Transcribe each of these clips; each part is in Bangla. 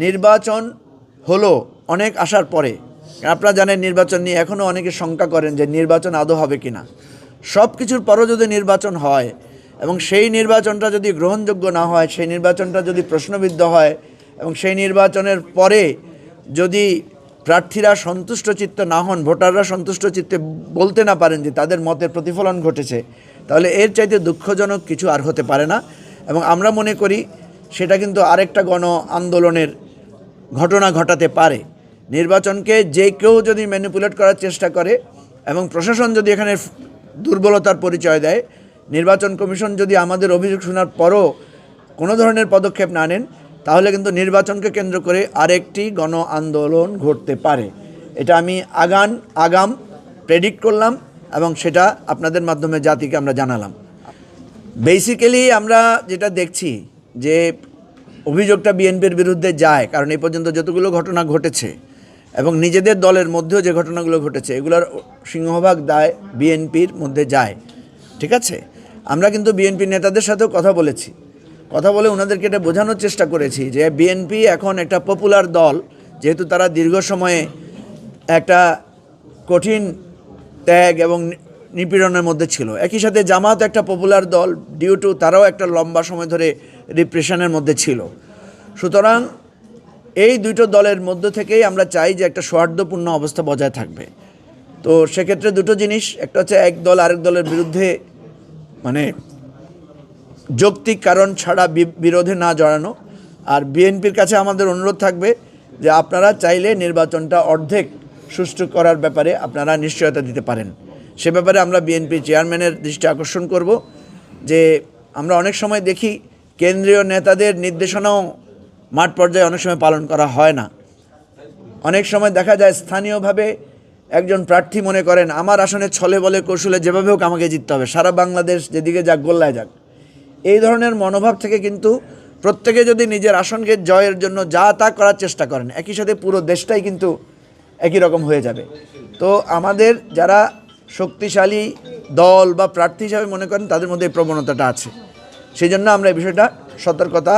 নির্বাচন হলো অনেক আসার পরে, আপনারা জানেন নির্বাচন নিয়ে এখনও অনেকে শঙ্কা করেন যে নির্বাচন আদৌ হবে কি না। সব কিছুর পরও যদি নির্বাচন হয় এবং সেই নির্বাচনটা যদি গ্রহণযোগ্য না হয়, সেই নির্বাচনটা যদি প্রশ্নবিদ্ধ হয় এবং সেই নির্বাচনের পরে যদি প্রার্থীরা সন্তুষ্ট চিত্ত না হন, ভোটাররা সন্তুষ্ট চিত্তে বলতে না পারেন যে তাদের মতের প্রতিফলন ঘটেছে, তাহলে এর চাইতে দুঃখজনক কিছু আর হতে পারে না। এবং আমরা মনে করি সেটা কিন্তু আরেকটা গণ আন্দোলনের ঘটনা ঘটাতে পারে। নির্বাচনকে যে কেউ যদি ম্যানিপুলেট করার চেষ্টা করে এবং প্রশাসন যদি এখানে দুর্বলতার পরিচয় দেয়, নির্বাচন কমিশন যদি আমাদের অভিযোগ শোনার পরও কোনো ধরনের পদক্ষেপ না নেন, তাহলে কিন্তু নির্বাচনকে কেন্দ্র করে আরেকটি গণ আন্দোলন ঘটতে পারে। এটা আমি আগাম প্রেডিক্ট করলাম এবং সেটা আপনাদের মাধ্যমে জাতিকে আমরা জানালাম। বেসিক্যালি আমরা যেটা দেখছি যে অভিযোগটা বিএনপির বিরুদ্ধে যায়, কারণ এই পর্যন্ত যতগুলো ঘটনা ঘটেছে এবং নিজেদের দলের মধ্যেও যে ঘটনাগুলো ঘটেছে এগুলোর সিংহভাগ দায় বিএনপির মধ্যে যায়। ঠিক আছে, আমরা কিন্তু বিএনপির নেতাদের সাথেও কথা বলে ওনাদেরকে এটা বোঝানোর চেষ্টা করেছি যে বিএনপি এখন একটা পপুলার দল, যেহেতু তারা দীর্ঘ সময়ে একটা কঠিন ত্যাগ এবং নিপীড়নের মধ্যে ছিল। একই সাথে জামাত একটা পপুলার দল, ডিউ টু তারাও একটা লম্বা সময় ধরে রিপ্রেশনের মধ্যে ছিল। সুতরাং এই দুটো দলের মধ্য থেকেই আমরা চাই যে একটা সৌহার্দ্যপূর্ণ অবস্থা বজায় থাকবে। তো সেক্ষেত্রে দুটো জিনিস, একটা হচ্ছে এক দল আরেক দলের বিরুদ্ধে মানে যৌক্তিক কারণ ছাড়া বিরোধে না জড়ানো। আর বিএনপির কাছে আমাদের অনুরোধ থাকবে যে আপনারা চাইলে নির্বাচনটা অর্ধেক সুষ্ঠু করার ব্যাপারে আপনারা নিশ্চয়তা দিতে পারেন। সে ব্যাপারে আমরা বিএনপি চেয়ারম্যানের দৃষ্টি আকর্ষণ করব যে আমরা অনেক সময় দেখি কেন্দ্রীয় নেতাদের নির্দেশনাও মাঠ পর্যায়ে অনেক সময় পালন করা হয় না। অনেক সময় দেখা যায় স্থানীয়ভাবে একজন প্রার্থী মনে করেন আমার আসনে ছলে বলে কৌশলে যেভাবে হোক আমাকে জিততে হবে, সারা বাংলাদেশ যেদিকে যাক গোল্লায় যাক। এই ধরনের মনোভাব থেকে কিন্তু প্রত্যেকে যদি নিজের আসনকে জয়ের জন্য যা তা করার চেষ্টা করেন, একই সাথে পুরো দেশটাই কিন্তু একই রকম হয়ে যাবে। তো আমাদের যারা শক্তিশালী দল বা প্রার্থী হিসাবে মনে করেন তাদের মধ্যে এই প্রবণতাটা আছে, সেই জন্য আমরা এই বিষয়টা সতর্কতা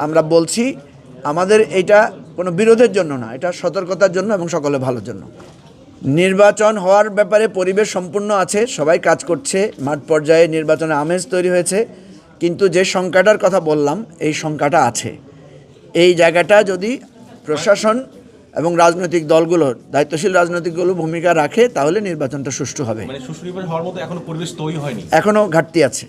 আমরা বলছি। আমাদের এটা কোনো বিরোধের জন্য না, এটা সতর্কতার জন্য এবং সকলের ভালোর জন্য। নির্বাচন হওয়ার ব্যাপারে পরিবেশ সম্পূর্ণ আছে, সবাই কাজ করছে, মাঠ পর্যায়ে নির্বাচনের আমেজ তৈরি হয়েছে। কিন্তু যে সংখ্যাটার কথা বললাম এই সংখ্যাটা আছে, এই জায়গাটা যদি প্রশাসন এবং রাজনৈতিক দলগুলো, দায়িত্বশীল রাজনৈতিক দল ভূমিকা রাখে তাহলে নির্বাচনটা সুষ্ঠু হবে। মানে সুষ্ঠু হওয়ার মতো এখনো পরিবেশ তৈরি হয়নি, এখনো ঘাটতি আছে।